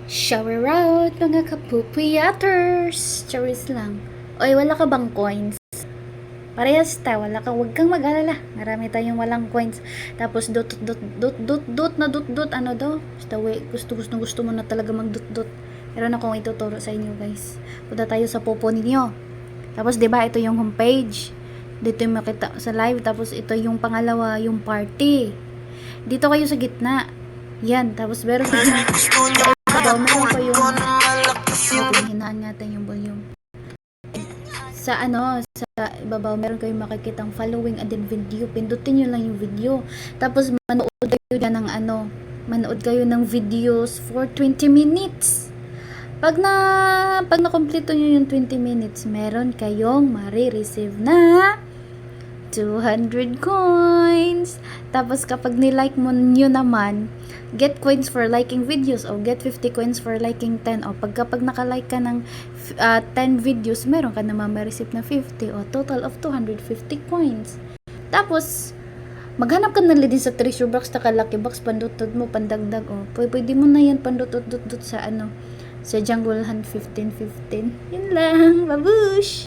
Shower out, mga kapupuyaters! Charis lang. Oy, wala ka bang coins? Parehas ta, wala ka, wag kang mag-alala. Marami tayong walang coins. Tapos dot, ano do? Basta gusto mo na talaga mag-dot. Meron akong ituturo sa inyo, guys. Punta tayo sa popo ninyo. Tapos 'di ba, ito yung homepage. Dito yung makita sa live, tapos ito yung pangalawa, yung party. Dito kayo sa gitna. Yan, tapos meron kayo meron pa yung hinaan natin yung volume. Sa ibabaw meron kayong makikitang following and then video. Pindutin nyo lang yung video. Tapos manood kayo dyan ng manood kayo ng videos for 20 minutes. Pag na-kompleto nyo yung 20 minutes, meron kayong marireceive na 200 coins. Tapos kapag nilike mo nyo naman, get coins for liking videos o get 50 coins for liking 10. O kapag nakalike ka ng 10 videos, meron ka naman ma-receive na 50 o total of 250 coins. Tapos maghanap ka na din sa treasure box, lucky box, pandutod mo, pandagdag o pwede mo na yan pandutod sa sa Jungle Hunt 1515. Yun lang, babush!